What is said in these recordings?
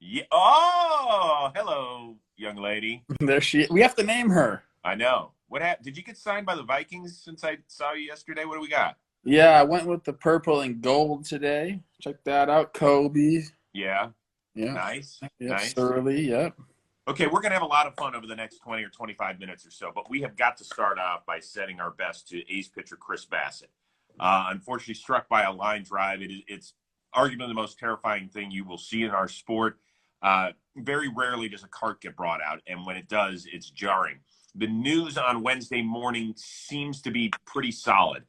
Yeah. Oh, hello, young lady. There she. We have to name her. I know. What happened? Did you get signed by the Vikings since I saw you yesterday? What do we got? Yeah, I went with the purple and gold today. Check that out, Kobe. Yeah. Yeah. Nice. Yep. Nice. Surly. Yep. Okay, we're going to have a lot of fun over the next 20 or 25 minutes or so, but we have got to start off by setting our best to ace pitcher Chris Bassett. Unfortunately, struck by a line drive. It's arguably the most terrifying thing you will see in our sport. Very rarely does a cart get brought out, and when it does, it's jarring. The news on Wednesday morning seems to be pretty solid.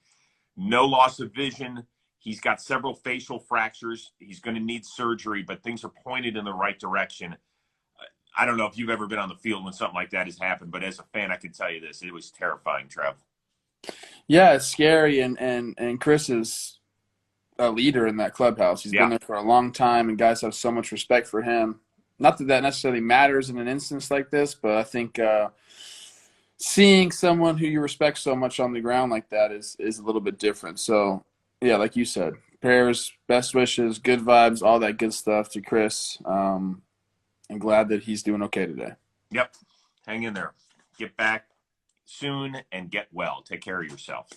No loss of vision. He's got several facial fractures. He's going to need surgery, but things are pointed in the right direction. I don't know if you've ever been on the field when something like that has happened, but as a fan, I can tell you this. It was terrifying, Trev. Yeah, it's scary, and Chris is a leader in that clubhouse. He's been Yeah. there for a long time, and guys have so much respect for him. Not that that necessarily matters in an instance like this, but I think seeing someone who you respect so much on the ground like that is a little bit different. So, yeah, like you said, prayers, best wishes, good vibes, all that good stuff to Chris. I'm glad that he's doing okay today. Yep. Hang in there. Get back soon and get well. Take care of yourself.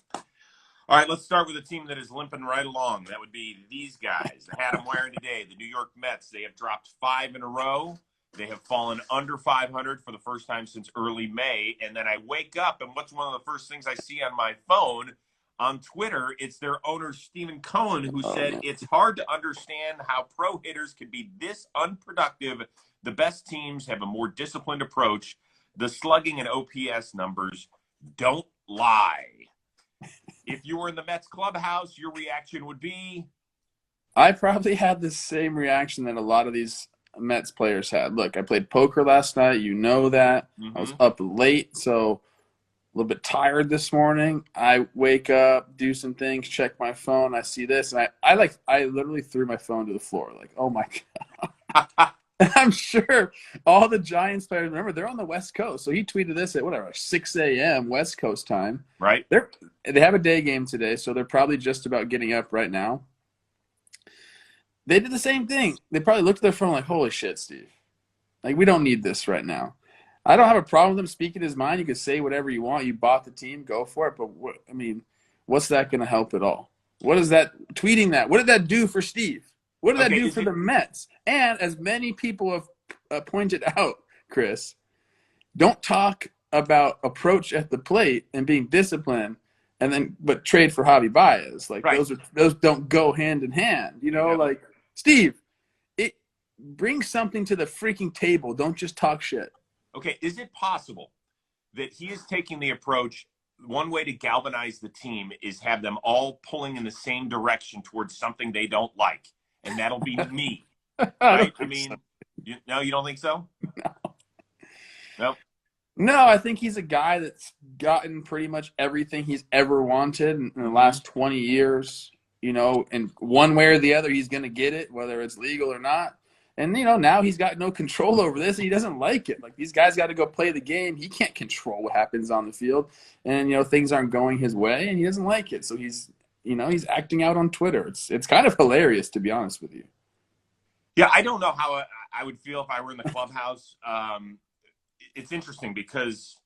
All right, let's start with a team that is limping right along. That would be these guys. The hat I'm wearing today, the New York Mets. They have dropped 5 in a row. They have fallen under 500 for the first time since early May. And then I wake up, and what's one of the first things I see on my phone? On Twitter, it's their owner, Steve Cohen, who said it's hard to understand how pro hitters can be this unproductive. The best teams have a more disciplined approach. The slugging and OPS numbers don't lie. If you were in the Mets clubhouse, your reaction would be? I probably had the same reaction that a lot of these Mets players had. Look, I played poker last night. You know that. I was up late, so a little bit tired this morning. I wake up, do some things, check my phone. I see this, and I literally threw my phone to the floor. Like, oh my God. I'm sure all the Giants players, remember, they're on the West Coast. So he tweeted this at whatever, 6 a.m. West Coast time. Right. They have a day game today, so they're probably just about getting up right now. They did the same thing. They probably looked at their phone like, holy shit, Steve. Like, we don't need this right now. I don't have a problem with him speaking his mind. You can say whatever you want. You bought the team, go for it. But, what's that going to help at all? What is that, tweeting that? What did that do for Steve? What did that do for the Mets? And as many people have pointed out, Chris, don't talk about approach at the plate and being disciplined, but trade for Javi Baez. Like, right. Those don't go hand in hand. Like, Steve, bring something to the freaking table. Don't just talk shit. Okay, is it possible that he is taking the approach, one way to galvanize the team is have them all pulling in the same direction towards something they don't like, and that'll be me, right? You don't think so? No? No, I think he's a guy that's gotten pretty much everything he's ever wanted in the last 20 years, and one way or the other he's going to get it, whether it's legal or not. And, now he's got no control over this, and he doesn't like it. Like, these guys got to go play the game. He can't control what happens on the field. And, things aren't going his way, and he doesn't like it. So he's acting out on Twitter. It's kind of hilarious, to be honest with you. Yeah, I don't know how I would feel if I were in the clubhouse. It's interesting because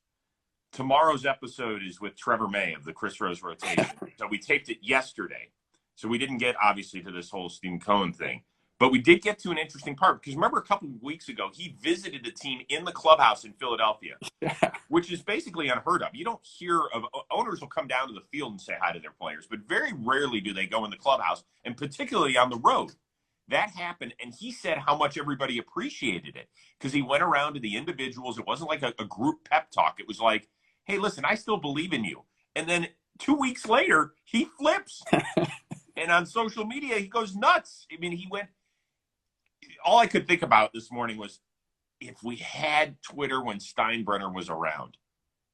tomorrow's episode is with Trevor May of the Chris Rose rotation. So we taped it yesterday. So we didn't get, obviously, to this whole Steve Cohen thing. But we did get to an interesting part because remember a couple of weeks ago, he visited the team in the clubhouse in Philadelphia, which is basically unheard of. You don't hear of owners will come down to the field and say hi to their players, but very rarely do they go in the clubhouse, and particularly on the road. That happened, and he said how much everybody appreciated it because he went around to the individuals. It wasn't like a group pep talk. It was like, hey, listen, I still believe in you. And then 2 weeks later, he flips. And on social media, he goes nuts. He went. All I could think about this morning was if we had Twitter when Steinbrenner was around,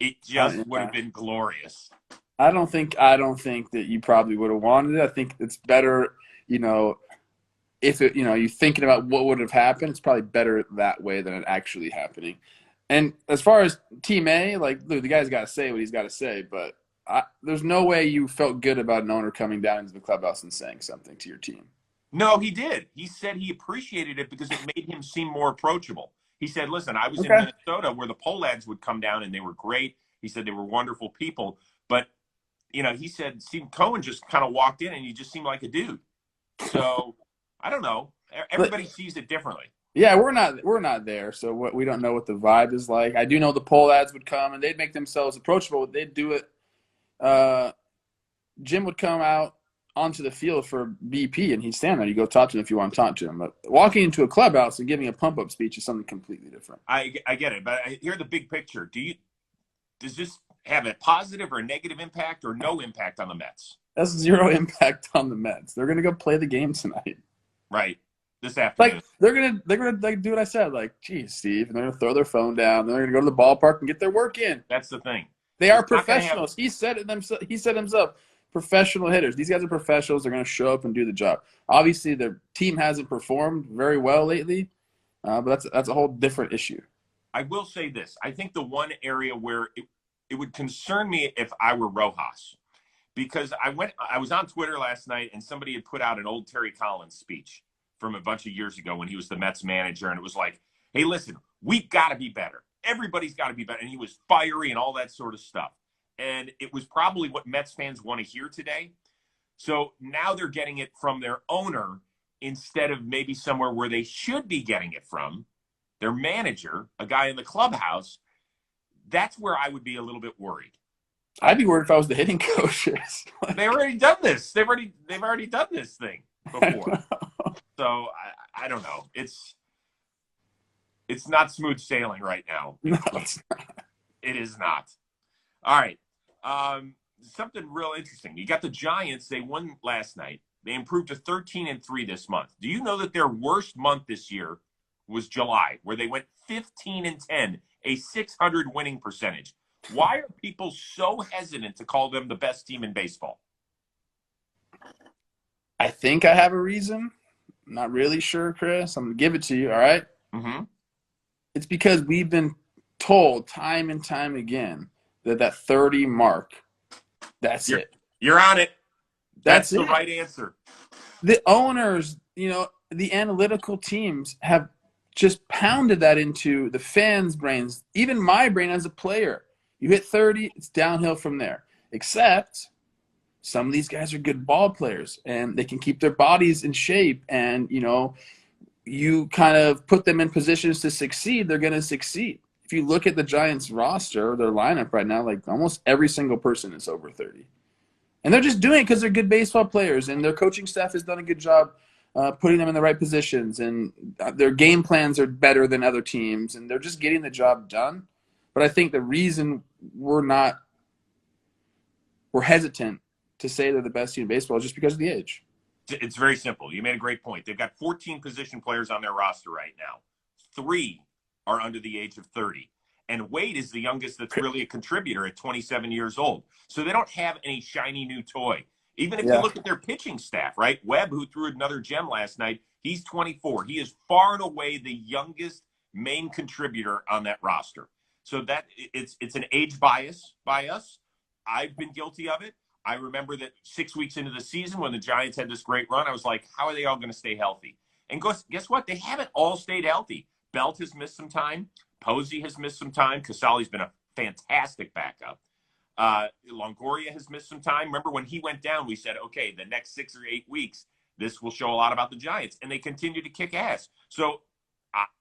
it just would have been glorious. I don't think that you probably would have wanted it. I think it's better, if you're thinking about what would have happened, it's probably better that way than it actually happening. And as far as Team A, like, the guy's got to say what he's got to say, but there's no way you felt good about an owner coming down into the clubhouse and saying something to your team. No, he did. He said he appreciated it because it made him seem more approachable. He said, listen, I was in Okay. Minnesota where the Pohlads would come down and they were great. He said they were wonderful people. But, he said Steve Cohen just kind of walked in and he just seemed like a dude. So, I don't know. Everybody sees it differently. Yeah, we're not there, so we don't know what the vibe is like. I do know the poll ads would come and they'd make themselves approachable. They'd do it. Jim would come out onto the field for BP, and he'd stand there. You go talk to him if you want to talk to him. But walking into a clubhouse and giving a pump up speech is something completely different. I get it, but I hear the big picture. Does this have a positive or a negative impact or no impact on the Mets? That's zero impact on the Mets. They're gonna go play the game tonight. Right. This afternoon. Like they're gonna like do what I said. Like, geez, Steve, and they're gonna throw their phone down. And they're gonna go to the ballpark and get their work in. That's the thing. They are professionals. He said it himself. He said himself. Professional hitters. These guys are professionals. They're going to show up and do the job. Obviously, the team hasn't performed very well lately, but that's a whole different issue. I will say this. I think the one area where it would concern me if I were Rojas, because I was on Twitter last night and somebody had put out an old Terry Collins speech from a bunch of years ago when he was the Mets manager, and it was like, hey, listen, we've got to be better. Everybody's got to be better. And he was fiery and all that sort of stuff. And it was probably what Mets fans want to hear today. So now they're getting it from their owner instead of maybe somewhere where they should be getting it from, their manager, a guy in the clubhouse. That's where I would be a little bit worried. I'd be worried if I was the hitting coaches. They've already done this. They've already done this thing before. So I don't know. It's not smooth sailing right now. No, it's not. It is not. All right. Something real interesting. You got the Giants. They won last night. They improved to 13-3 this month. Do you know that their worst month this year was July, where they went 15-10, a .600 winning percentage? Why are people so hesitant to call them the best team in baseball? I think I have a reason. I'm not really sure, Chris. I'm going to give it to you, all right? Mm-hmm. It's because we've been told time and time again that 30 mark, that's it. You're on it. That's the it. right answer. The owners, the analytical teams have just pounded that into the fans' brains, even my brain as a player. You hit 30, it's downhill from there. Except some of these guys are good ball players, and they can keep their bodies in shape, and, you kind of put them in positions to succeed, they're going to succeed. If you look at the Giants roster, their lineup right now, like almost every single person is over 30. And they're just doing it because they're good baseball players, and their coaching staff has done a good job putting them in the right positions, and their game plans are better than other teams, and they're just getting the job done. But I think the reason we're hesitant to say they're the best team in baseball is just because of the age. It's very simple. You made a great point. They've got 14 position players on their roster right now. 3 are under the age of 30. And Wade is the youngest that's really a contributor at 27 years old. So they don't have any shiny new toy. Even if you look at their pitching staff, right? Webb, who threw another gem last night, he's 24. He is far and away the youngest main contributor on that roster. So that it's an age bias by us. I've been guilty of it. I remember that 6 weeks into the season when the Giants had this great run, I was like, how are they all going to stay healthy? And guess what? They haven't all stayed healthy. Belt has missed some time. Posey has missed some time. Casali's been a fantastic backup. Longoria has missed some time. Remember when he went down, we said, okay, the next 6 or 8 weeks, this will show a lot about the Giants. And they continue to kick ass. So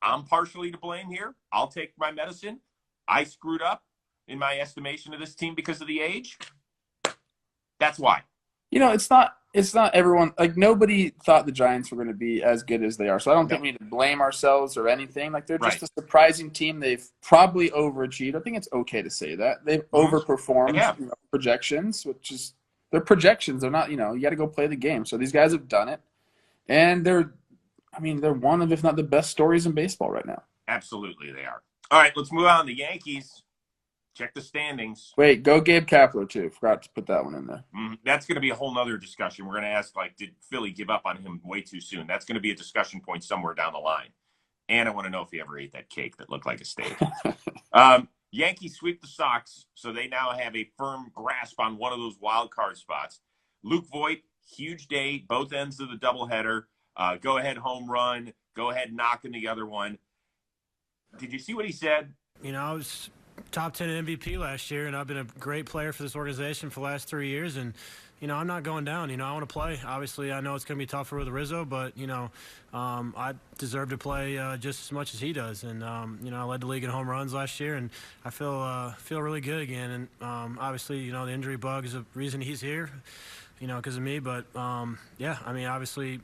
I'm partially to blame here. I'll take my medicine. I screwed up in my estimation of this team because of the age. That's why. It's not everyone. Like, nobody thought the Giants were going to be as good as they are. So I don't think we need to blame ourselves or anything. Like, they're just a surprising team. They've probably overachieved. I think it's okay to say that. They've overperformed projections, which is their projections. They're not, you got to go play the game. So these guys have done it. And they're one of, if not the best stories in baseball right now. Absolutely, they are. All right, let's move on. The Yankees. Check the standings. Wait, go Gabe Kapler, too. Forgot to put that one in there. That's going to be a whole nother discussion. We're going to ask, did Philly give up on him way too soon? That's going to be a discussion point somewhere down the line. And I want to know if he ever ate that cake that looked like a steak. Yankees sweep the Sox, so they now have a firm grasp on one of those wild card spots. Luke Voit, huge day, both ends of the doubleheader. Go ahead home run. Go ahead knocking the other one. Did you see what he said? I was top 10 MVP last year, and I've been a great player for this organization for the last 3 years. And, I'm not going down. I want to play. Obviously, I know it's going to be tougher with Rizzo, but, I deserve to play just as much as he does. And, I led the league in home runs last year, and I feel really good again. And, obviously, the injury bug is the reason he's here, because of me. But, obviously,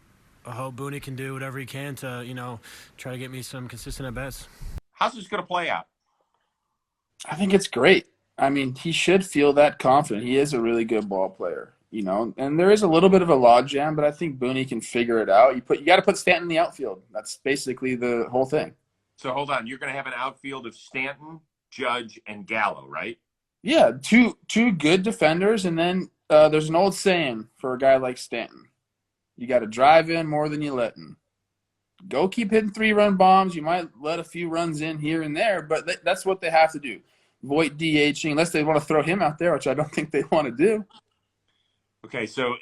I hope Booney can do whatever he can to, try to get me some consistent at-bats. How's this going to play out? I think it's great. I mean, he should feel that confident. He is a really good ball player, and there is a little bit of a logjam, but I think Booney can figure it out. You got to put Stanton in the outfield. That's basically the whole thing. So hold on, you're going to have an outfield of Stanton, Judge, and Gallo, right? Yeah, two good defenders, and then there's an old saying for a guy like Stanton: you got to drive in more than you let in. Go keep hitting 3-run bombs. You might let a few runs in here and there, but that's what they have to do. Voit DHing, unless they want to throw him out there, which I don't think they want to do. Okay, so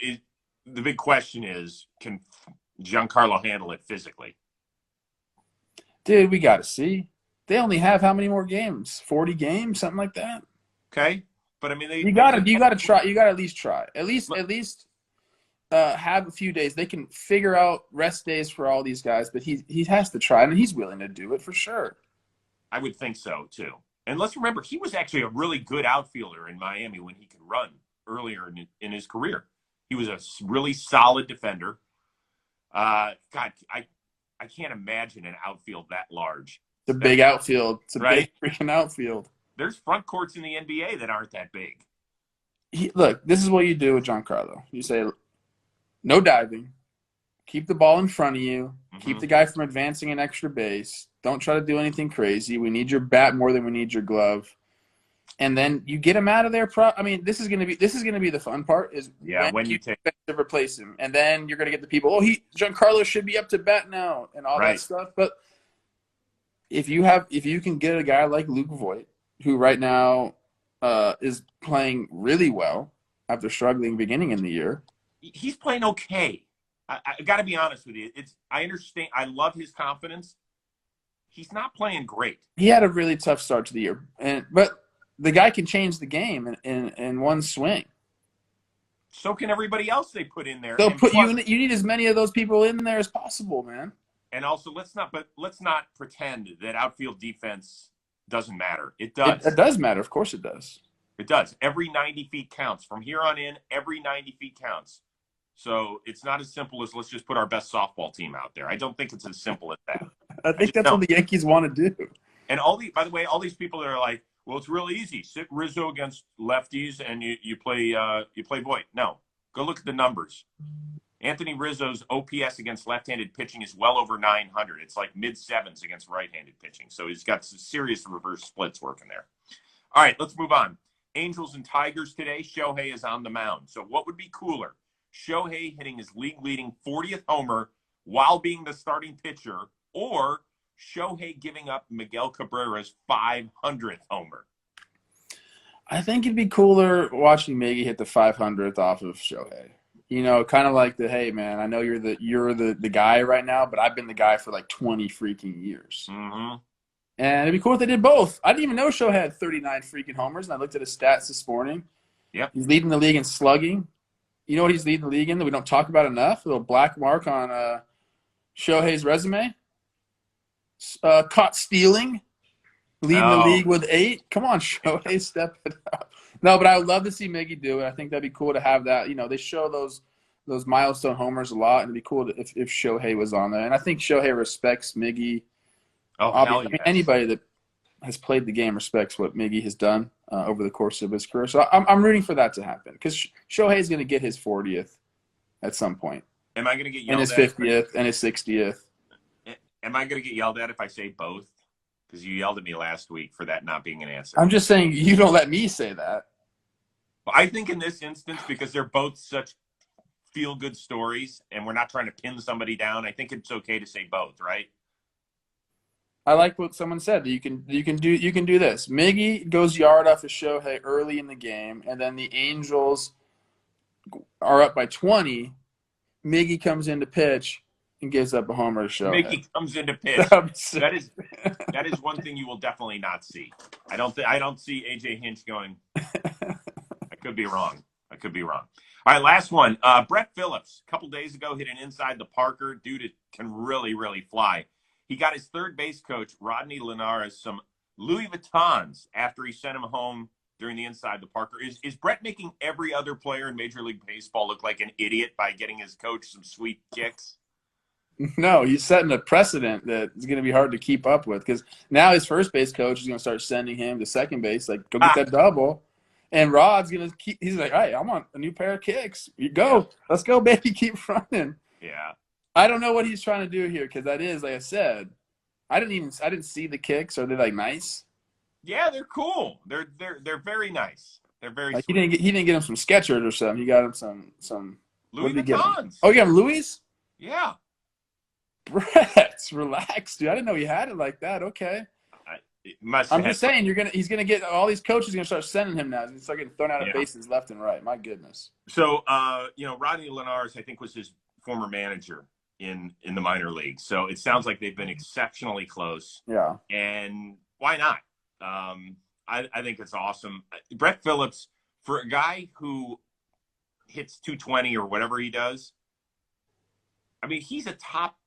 the big question is, can Giancarlo handle it physically? Dude, we got to see. They only have how many more games? 40 games, something like that. Okay, but I mean, you got to try. You got to at least try. At least have a few days. They can figure out rest days for all these guys, but he has to try, and he's willing to do it for sure. I would think so too. And let's remember, he was actually a really good outfielder in Miami when he could run earlier in his career. He was a really solid defender. God, I can't imagine an outfield that large. It's a big outfield. It's a right? big freaking outfield. There's front courts in the NBA that aren't that big. Look, this is what you do with Giancarlo. You say, no diving. Keep the ball in front of you. Mm-hmm. Keep the guy from advancing an extra base. Don't try to do anything crazy. We need your bat more than we need your glove. And then you get him out of there. This is gonna be the fun part. Is when you take to replace him, and then you're gonna get the people. Giancarlo should be up to bat now, and all that stuff. But if you can get a guy like Luke Voit, who right now is playing really well after struggling beginning in the year. He's playing okay. I got to be honest with you. I understand. I love his confidence. He's not playing great. He had a really tough start to the year, but the guy can change the game in one swing. So can everybody else they put in there. They'll put you in. You need as many of those people in there as possible, man. And also, let's not pretend that outfield defense doesn't matter. It does. It does matter. Of course, it does. It does. Every 90 feet counts. From here on in, every 90 feet counts. So it's not as simple as let's just put our best softball team out there. I don't think it's as simple as that. I think that's what the Yankees want to do. And by the way, all these people that are like, well, it's real easy. Sit Rizzo against lefties and you play Voit. No, go look at the numbers. Anthony Rizzo's OPS against left-handed pitching is well over 900. It's like mid-sevens against right-handed pitching. So he's got some serious reverse splits working there. All right, let's move on. Angels and Tigers today. Shohei is on the mound. So what would be cooler? Shohei hitting his league-leading 40th homer while being the starting pitcher, or Shohei giving up Miguel Cabrera's 500th homer? I think it'd be cooler watching Miggy hit the 500th off of Shohei. Kind of like hey, man, I know you're the guy right now, but I've been the guy for like 20 freaking years. Mm-hmm. And it'd be cool if they did both. I didn't even know Shohei had 39 freaking homers, and I looked at his stats this morning. Yep. He's leading the league in slugging. You know what he's leading the league in that we don't talk about enough? A little black mark on Shohei's resume. Caught stealing. Leading the league with 8. Come on, Shohei, step it up. No, but I would love to see Miggy do it. I think that'd be cool to have that. They show those milestone homers a lot, and it'd be cool if Shohei was on there. And I think Shohei respects Miggy. Anybody that has played the game respects what Miggy has done over the course of his career. So I'm rooting for that to happen because Shohei is going to get his 40th at some point. Am I going to get yelled at? And his 50th and his 60th. Am I going to get yelled at if I say both? Because you yelled at me last week for that not being an answer. I'm just saying you don't let me say that. Well, I think in this instance, because they're both such feel-good stories and we're not trying to pin somebody down, I think it's okay to say both, right? I like what someone said. You can do this. Miggy goes yard off of Shohei early in the game, and then the Angels are up by 20. Miggy comes in to pitch. and gives up a homer to Shohei. Miggy comes in to pitch. That is one thing you will definitely not see. I don't see AJ Hinch going. I could be wrong. All right, last one. Brett Phillips, a couple days ago, hit an inside the Parker. Dude can really, really fly. He got his third base coach, Rodney Linares, some Louis Vuittons after he sent him home during the inside the Parker. Is Brett making every other player in Major League Baseball look like an idiot by getting his coach some sweet kicks? No, he's setting a precedent that is going to be hard to keep up with because now his first base coach is going to start sending him to second base, like, go get that double. And Rod's going to keep – he's like, all right, I want a new pair of kicks. You go. Yeah. Let's go, baby. Keep running. Yeah. I don't know what he's trying to do here because that is, like I said, I didn't see the kicks. Are they, like, nice? Yeah, they're cool. They're very nice. They're very like sweet. He didn't get him some Skechers or something. He got him some Louis Vuittons. Oh, you got him Louis? Yeah. Brett, relax, dude. I didn't know he had it like that. Okay. I'm just saying he's gonna get all these coaches are gonna start sending him now. He's gonna start getting thrown out of bases left and right. My goodness. So Rodney Linares, I think, was his former manager in the minor leagues. So it sounds like they've been exceptionally close. Yeah. And why not? I think it's awesome. Brett Phillips, for a guy who hits 220 or whatever he does, I mean, he's a top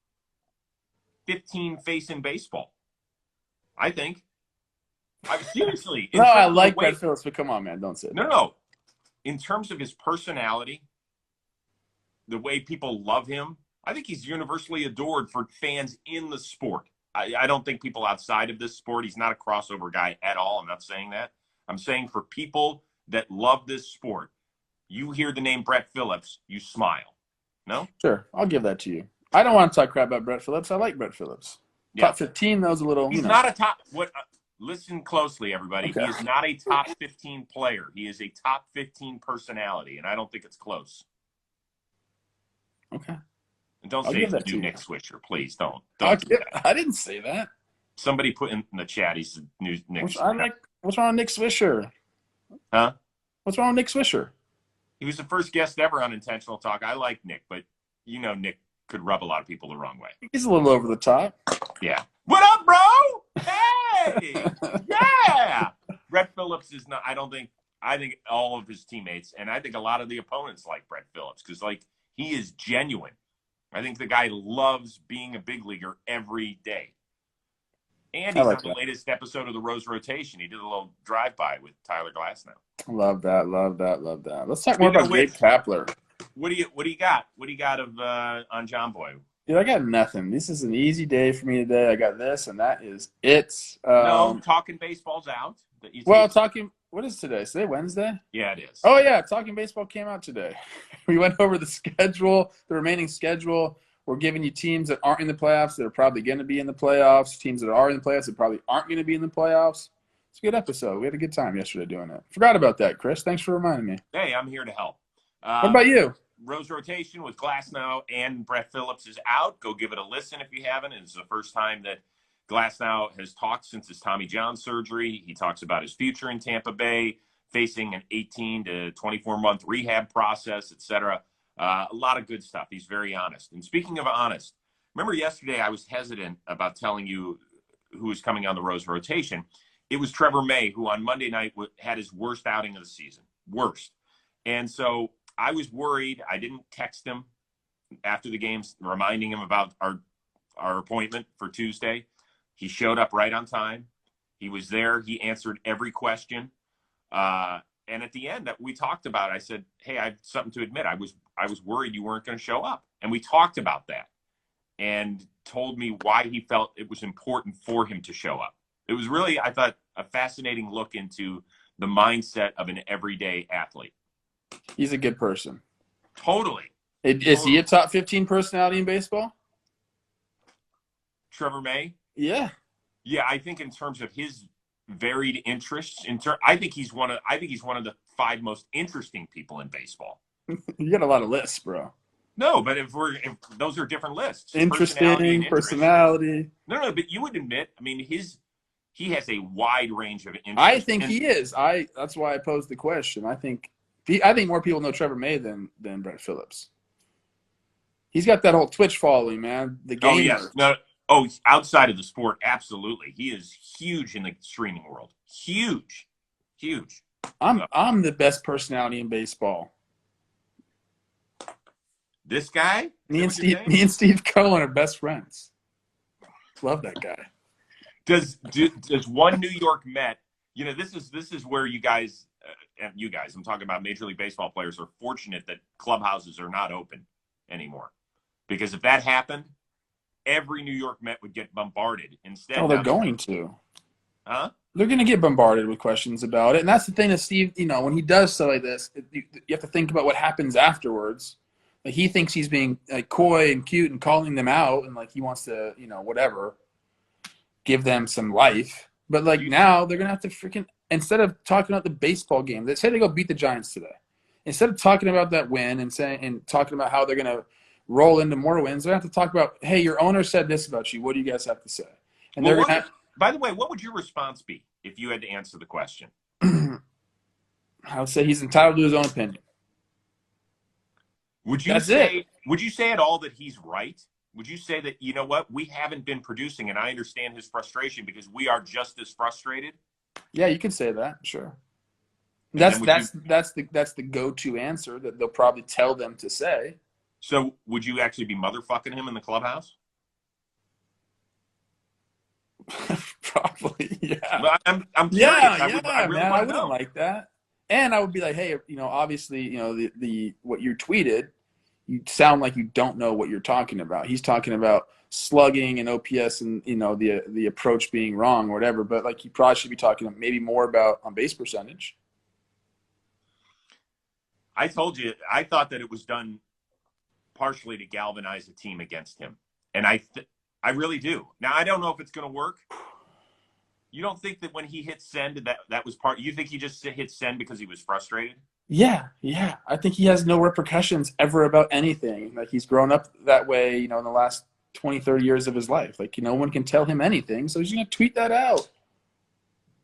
15 face in baseball, I think. Seriously. No, I like Brett Phillips, but come on, man, don't say that. No. In terms of his personality, the way people love him, I think he's universally adored for fans in the sport. I don't think people outside of this sport, he's not a crossover guy at all. I'm not saying that. I'm saying for people that love this sport, you hear the name Brett Phillips, you smile. No? Sure, I'll give that to you. I don't want to talk crap about Brett Phillips. I like Brett Phillips. Yeah. Top 15, those a little. He's not a top. Listen closely, everybody. Okay. He is not a top 15 player. He is a top 15 personality, and I don't think it's close. Okay. And don't say it's the new Nick Swisher, please. Don't do that. I didn't say that. Somebody put in the chat he's the new Nick Swisher. What's wrong with Nick Swisher? Huh? What's wrong with Nick Swisher? He was the first guest ever on Intentional Talk. I like Nick, but Nick could rub a lot of people the wrong way. He's a little over the top. Yeah. What up, bro? Hey! Yeah! Brett Phillips is not, I think all of his teammates, and I think a lot of the opponents like Brett Phillips, because, he is genuine. I think the guy loves being a big leaguer every day. And he's on the latest episode of the Rose Rotation. He did a little drive-by with Tyler Glasnow. Love that. Let's talk more about Gabe Kapler. What do you got? What do you got on JOMBOY? Dude, I got nothing. This is an easy day for me today. I got this, and that is it. No, talking baseball's out. What is today? Is today Wednesday? Yeah, it is. Oh, yeah, Talking Baseball came out today. We went over the schedule, the remaining schedule. We're giving you teams that aren't in the playoffs that are probably going to be in the playoffs, teams that are in the playoffs that probably aren't going to be in the playoffs. It's a good episode. We had a good time yesterday doing it. Forgot about that, Chris. Thanks for reminding me. Hey, I'm here to help. What about you? Rose Rotation with Glasnow and Brett Phillips is out. Go give it a listen if you haven't. It's the first time that Glasnow has talked since his Tommy John surgery. He talks about his future in Tampa Bay, facing an 18 to 24-month rehab process, etc. A lot of good stuff. He's very honest. And speaking of honest, remember yesterday I was hesitant about telling you who was coming on the Rose Rotation. It was Trevor May, who on Monday night had his worst outing of the season. Worst. And so I was worried. I didn't text him after the games, reminding him about our appointment for Tuesday. He showed up right on time. He was there. He answered every question. And at the end, we talked about it. I said, hey, I have something to admit. I was worried you weren't going to show up. And we talked about that and told me why he felt it was important for him to show up. It was really, I thought, a fascinating look into the mindset of an everyday athlete. He's a good person. Totally. Is he a top 15 personality in baseball? Trevor May? Yeah. Yeah, I think in terms of his varied interests, I think he's one of the 5 most interesting people in baseball. You got a lot of lists, bro. No, but if those are different lists. Interesting, personality. No, but you would admit, I mean, he has a wide range of interests. I think he is. That's why I posed the question. I think more people know Trevor May than Brett Phillips. He's got that whole Twitch following, man. The gamer. Oh, yes. No, outside of the sport, absolutely. He is huge in the streaming world. Huge. I'm the best personality in baseball. This guy? Me and Steve Cohen are best friends. Love that guy. Does one New York Met? You know, this is where you guys, I'm talking about Major League Baseball players, are fortunate that clubhouses are not open anymore, because if that happened, every New York Met would get bombarded. Instead, they're going to. Huh? They're going to get bombarded with questions about it, and that's the thing that Steve, when he does stuff like this, you have to think about what happens afterwards. Like, he thinks he's being like coy and cute and calling them out, and like he wants to, whatever, give them some life. But like now they're gonna have to freaking, instead of talking about the baseball game, let's say they go beat the Giants today. Instead of talking about that win and talking about how they're gonna roll into more wins, they have to talk about, hey, your owner said this about you. What do you guys have to say? And they're gonna. By the way, what would your response be if you had to answer the question? I would say he's entitled to his own opinion. Would you say at all that he's right? Would you say that, you know what, we haven't been producing, and I understand his frustration because we are just as frustrated? Yeah, you can say that, sure. That's the go-to answer that they'll probably tell them to say. So would you actually be motherfucking him in the clubhouse? Probably, yeah. Well, I'm curious. Yeah, I really man, I wouldn't know. like that. And I would be like, hey, obviously, the what you tweeted, you sound like you don't know what you're talking about. He's talking about slugging and OPS and, the approach being wrong or whatever. But, like, you probably should be talking maybe more about on-base percentage. I told you, I thought that it was done partially to galvanize the team against him. And I really do. Now, I don't know if it's going to work. You don't think that when he hit send, that was part – you think he just hit send because he was frustrated? Yeah. I think he has no repercussions ever about anything. Like, he's grown up that way, in the last 20, 30 years of his life. Like, no one can tell him anything, so he's going to tweet that out.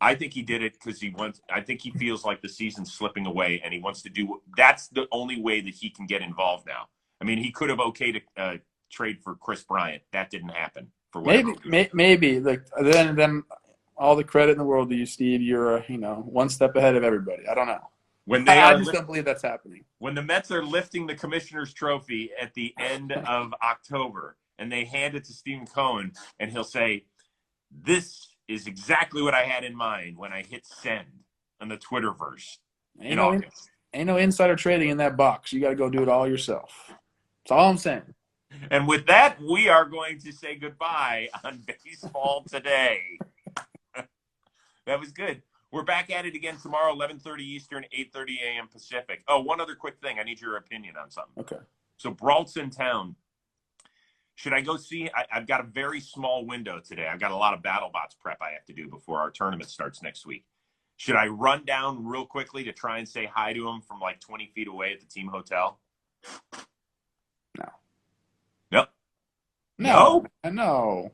I think he did it because I think he feels like the season's slipping away, and he wants to do – that's the only way that he can get involved now. I mean, he could have okayed a trade for Chris Bryant. That didn't happen for whatever. Maybe. Like, then all the credit in the world to you, Steve. You're, one step ahead of everybody. I don't know. I just don't believe that's happening. When the Mets are lifting the Commissioner's Trophy at the end of October and they hand it to Steve Cohen, and he'll say, this is exactly what I had in mind when I hit send on the Twitterverse in August. Ain't no insider trading in that box. You got to go do it all yourself. That's all I'm saying. And with that, we are going to say goodbye on Baseball Today. That was good. We're back at it again tomorrow, 11:30 Eastern, 8:30 a.m. Pacific. Oh, one other quick thing. I need your opinion on something. Okay. So Brault's in town. Should I go see? I've got a very small window today. I've got a lot of BattleBots prep I have to do before our tournament starts next week. Should I run down real quickly to try and say hi to him from like 20 feet away at the team hotel? No. Nope. No. No.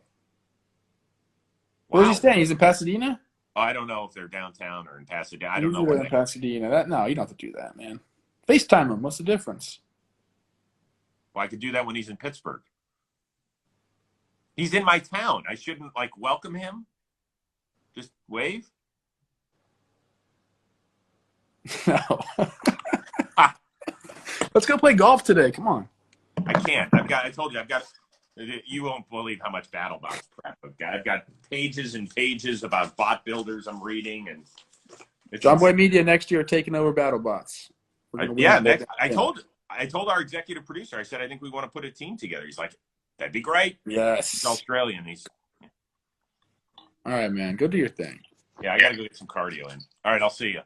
Where's he staying? He's in Pasadena? Oh, I don't know if they're downtown or in Pasadena. I don't know. In Pasadena. No, you don't have to do that, man. FaceTime him. What's the difference? Well, I could do that when he's in Pittsburgh. He's in my town. I shouldn't, welcome him? Just wave? No. Let's go play golf today. Come on. I can't. I told you, you won't believe how much BattleBots prep I've got pages and pages about bot builders I'm reading. And JOMBOY Media next year taking over BattleBots. I told our executive producer, I said, I think we want to put a team together. He's like, that'd be great. Yes. He's Australian. All right, man. Go do your thing. Yeah, I got to go get some cardio in. All right, I'll see you.